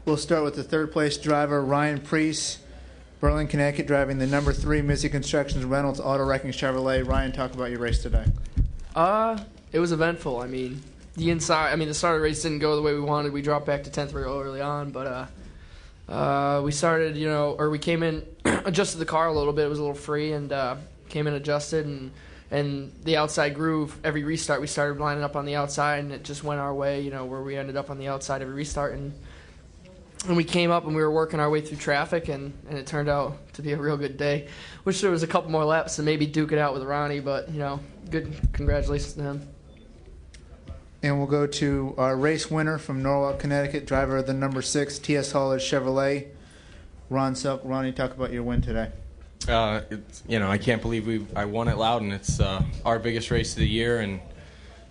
We'll start with the third place driver, Ryan Priest, Berlin, Connecticut, driving the number 3 Missy Constructions Reynolds Auto Wrecking Chevrolet. Ryan, talk about your race today. It was eventful. I mean, the start of the race didn't go the way we wanted. We dropped back to 10th real early on, but we started, we came in, adjusted the car a little bit. It was a little free, and came in adjusted, and the outside groove, every restart, we started lining up on the outside, and it just went our way, where we ended up on the outside every restart, and we came up and we were working our way through traffic, and it turned out to be a real good day. Wish there was a couple more laps to maybe duke it out with Ronnie, but, good congratulations to him. And we'll go to our race winner from Norwalk, Connecticut, driver of the number 6 T.S. Hollers Chevrolet, Ron Selk. Ronnie, talk about your win today. I can't believe I won at Loudon. It's our biggest race of the year, and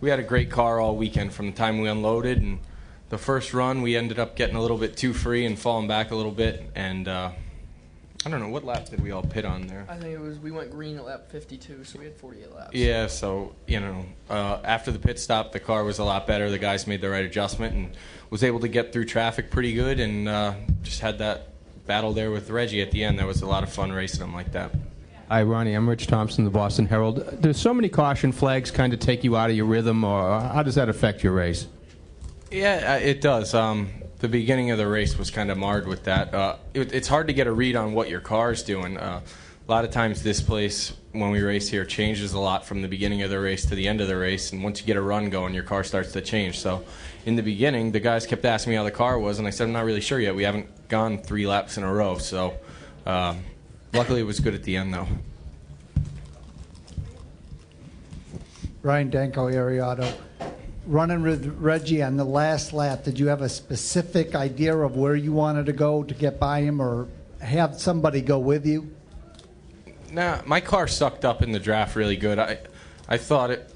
we had a great car all weekend from the time we unloaded. And the first run, we ended up getting a little bit too free and falling back a little bit. And I don't know, what lap did we all pit on there? I think we went green at lap 52, so we had 48 laps. Yeah, so, after the pit stop, the car was a lot better. The guys made the right adjustment and was able to get through traffic pretty good, and just had that battle there with Reggie at the end. That was a lot of fun racing him like that. Hi, Ronnie. I'm Rich Thompson, the Boston Herald. There's so many caution flags kind of take you out of your rhythm, or how does that affect your race? Yeah, it does. The beginning of the race was kind of marred with that. It's hard to get a read on what your car is doing. A lot of times this place, when we race here, changes a lot from the beginning of the race to the end of the race, and once you get a run going, your car starts to change. So in the beginning, the guys kept asking me how the car was, and I said, I'm not really sure yet. We haven't gone 3 laps in a row. So luckily it was good at the end, though. Ryan Danko, Ariado. Running with Reggie on the last lap, did you have a specific idea of where you wanted to go to get by him, or have somebody go with you? Nah, my car sucked up in the draft really good. I thought it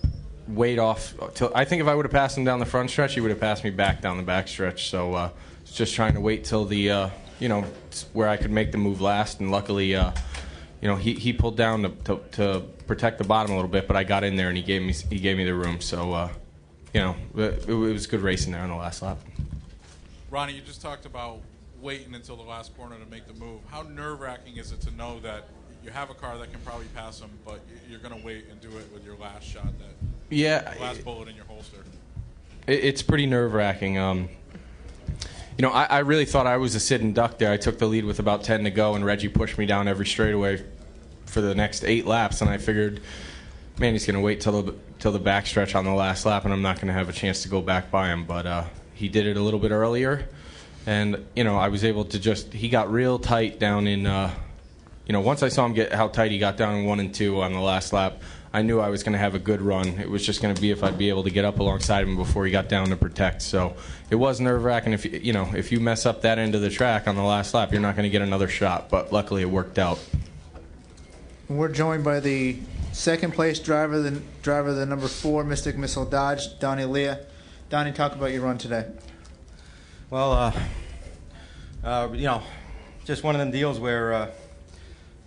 weighed off. I think if I would have passed him down the front stretch, he would have passed me back down the back stretch. So just trying to wait till the, where I could make the move last. And luckily, he pulled down to protect the bottom a little bit, but I got in there and he gave me the room. So, it was good racing there on the last lap. Ronnie, you just talked about waiting until the last corner to make the move. How nerve-wracking is it to know that you have a car that can probably pass him, but you're going to wait and do it with your last shot, last bullet in your holster? It's pretty nerve-wracking. I really thought I was a sitting duck there. I took the lead with about 10 to go, and Reggie pushed me down every straightaway for the next 8 laps, and I figured, man, he's going to wait till the backstretch on the last lap, and I'm not going to have a chance to go back by him. But he did it a little bit earlier, and I was able to he got real tight down in. Once I saw him get how tight he got down in 1 and 2 on the last lap, I knew I was going to have a good run. It was just going to be if I'd be able to get up alongside him before he got down to protect. So it was nerve-wracking. If you mess up that end of the track on the last lap, you're not going to get another shot. But luckily, it worked out. We're joined by the second place driver, the number 4 Mystic Missile Dodge, Donnie Leah. Donnie, talk about your run today. Well, just one of them deals where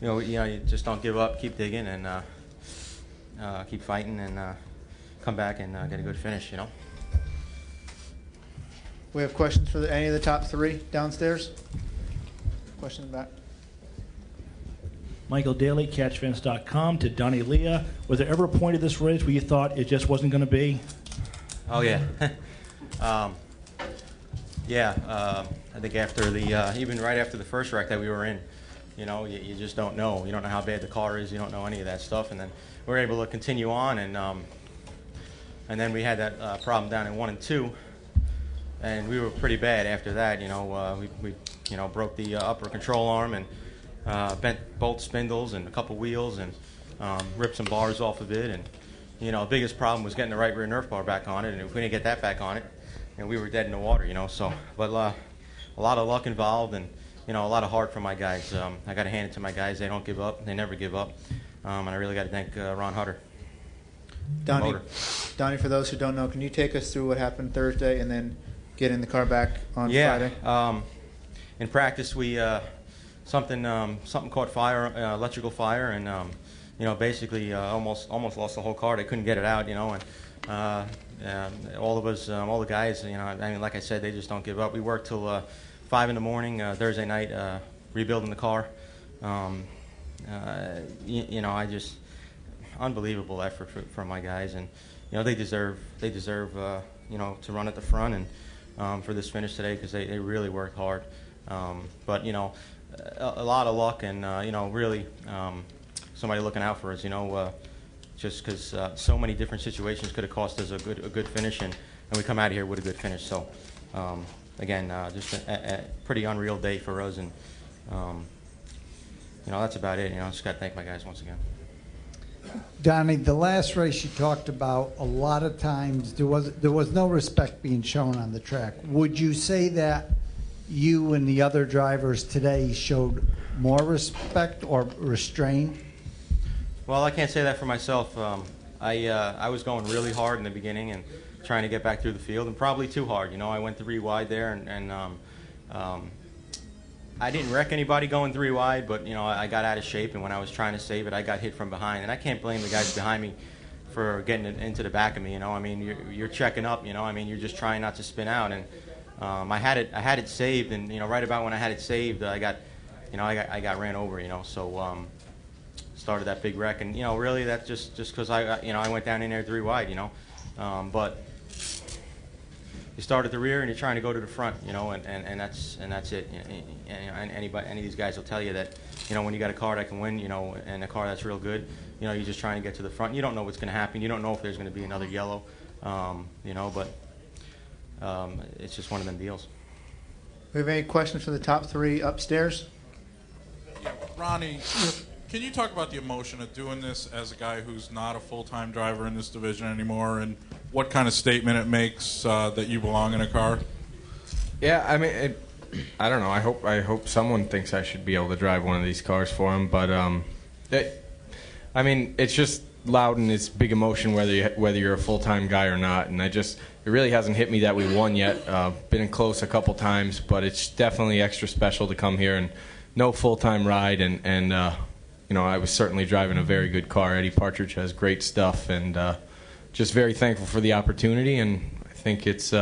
you just don't give up, keep digging, and keep fighting, and come back and get a good finish. We have questions for any of the top 3 downstairs. Question back. Michael Daly, catchfence.com, to Donnie Leah. Was there ever a point of this race where you thought it just wasn't going to be? Oh, yeah. I think after even right after the first wreck that we were in, you just don't know. You don't know how bad the car is. You don't know any of that stuff. And then we were able to continue on, and then we had that problem down in 1 and 2, and we were pretty bad after that. We broke the upper control arm and bent both spindles and a couple wheels, and ripped some bars off of it. And the biggest problem was getting the right rear nerf bar back on it. And if we didn't get that back on it, we were dead in the water. So, but a lot of luck involved, and a lot of heart from my guys. I got to hand it to my guys. They don't give up. They never give up. And I really got to thank Ron Hutter. Donnie, for those who don't know, can you take us through what happened Thursday and then getting the car back on Friday? In practice, we something caught fire, electrical fire, and basically almost lost the whole car. They couldn't get it out, and all of us, all the guys, like I said, they just don't give up. We worked till 5 in the morning Thursday night, rebuilding the car. I just unbelievable effort from my guys, and they deserve to run at the front and for this finish today, because they really worked hard. But a lot of luck, and really somebody looking out for us. Just because so many different situations could have cost us a good finish, and we come out of here with a good finish. So again, just a pretty unreal day for us, and that's about it. Just got to thank my guys once again. Donnie, the last race you talked about, a lot of times there was no respect being shown on the track. Would you say that you and the other drivers today showed more respect or restraint? Well, I can't say that for myself. I was going really hard in the beginning and trying to get back through the field, and probably too hard. I went 3 wide there, and I didn't wreck anybody going 3 wide, but I got out of shape, and when I was trying to save it, I got hit from behind, and I can't blame the guys behind me for getting it into the back of me. You're checking up. You're just trying not to spin out, and I had it saved, and right about when I had it saved, I got ran over. So started that big wreck, and really that's just because I went down in there 3 wide. But you start at the rear and you're trying to go to the front, and that's it. And any of these guys will tell you that, when you got a car that can win, and a car that's real good, you're just trying to get to the front. You don't know what's going to happen. You don't know if there's going to be another yellow, but it's just one of them deals. We have any questions for the top 3 upstairs? Yeah, Ronnie, can you talk about the emotion of doing this as a guy who's not a full-time driver in this division anymore, and what kind of statement it makes that you belong in a car? Yeah, I mean, I don't know. I hope someone thinks I should be able to drive one of these cars for them. But it's just loud, and it's big emotion whether you're a full-time guy or not. And it really hasn't hit me that we won yet. Been in close a couple times, but it's definitely extra special to come here and no full-time ride. And I was certainly driving a very good car. Eddie Partridge has great stuff, and just very thankful for the opportunity. And I think it's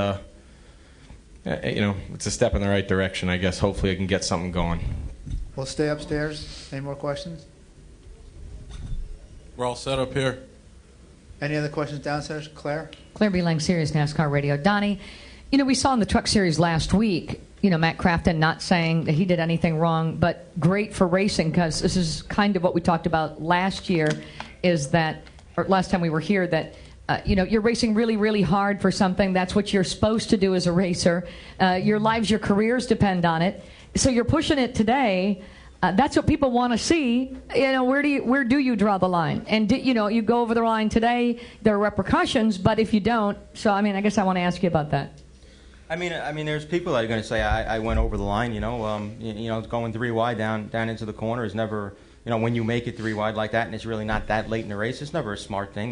it's a step in the right direction, I guess. Hopefully I can get something going. We'll stay upstairs. Any more questions? We're all set up here. Any other questions downstairs? Claire? Claire B. Lang, Sirius NASCAR Radio. Donnie, we saw in the Truck Series last week, Matt Crafton not saying that he did anything wrong, but great for racing, because this is kind of what we talked about last year, or last time we were here, that you're racing really, really hard for something. That's what you're supposed to do as a racer. Your lives, your careers depend on it. So you're pushing it today. That's what people want to see. Where do you draw the line? And you go over the line today. There are repercussions, but if you don't, I guess I want to ask you about that. I mean, there's people that are going to say I went over the line. Going 3 wide down into the corner is never. When you make it 3 wide like that, and it's really not that late in the race, it's never a smart thing.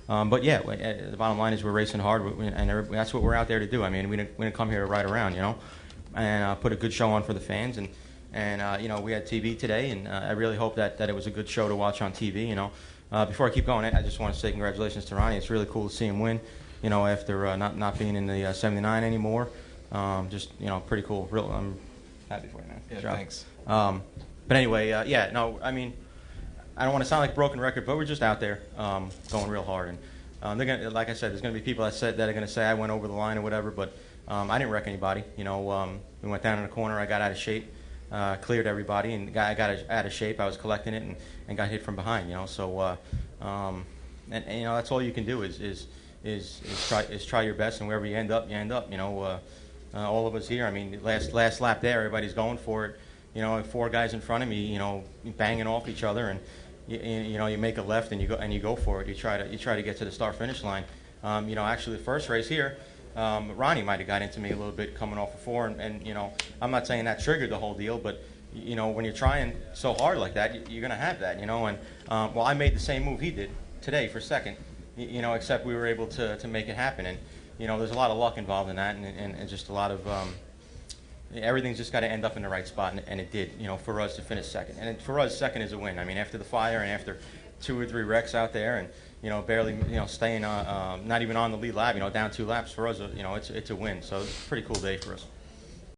But yeah, the bottom line is we're racing hard, and that's what we're out there to do. We didn't come here to ride around, and put a good show on for the fans. And we had TV today, and I really hope that it was a good show to watch on TV. Before I keep going, I just want to say congratulations to Ronnie. It's really cool to see him win. After not being in the 79 anymore, pretty cool. I'm happy for you, man. Yeah, thanks. But anyway, I don't want to sound like a broken record, but we're just out there going real hard. And they're gonna, like I said, there's going to be people that are going to say I went over the line or whatever, but I didn't wreck anybody. We went down in the corner. I got out of shape, cleared everybody, and I got out of shape. I was collecting it and got hit from behind. So that's all you can do is try your best, and wherever you end up, you end up. All of us here. Last lap there, everybody's going for it. 4 guys in front of me, banging off each other, and you make a left and you go for it. You try to get to the start finish line. Actually the first race here, Ronnie might have got into me a little bit coming off of 4, and I'm not saying that triggered the whole deal, but when you're trying so hard like that, you're gonna have that. And I made the same move he did today for second, except we were able to make it happen. And there's a lot of luck involved in that, and just a lot of everything's just got to end up in the right spot, and it did, for us to finish second. And for us, second is a win. After the fire and after 2 or 3 wrecks out there, and barely, staying not even on the lead lap, down 2 laps, for us, it's a win. So it's a pretty cool day for us.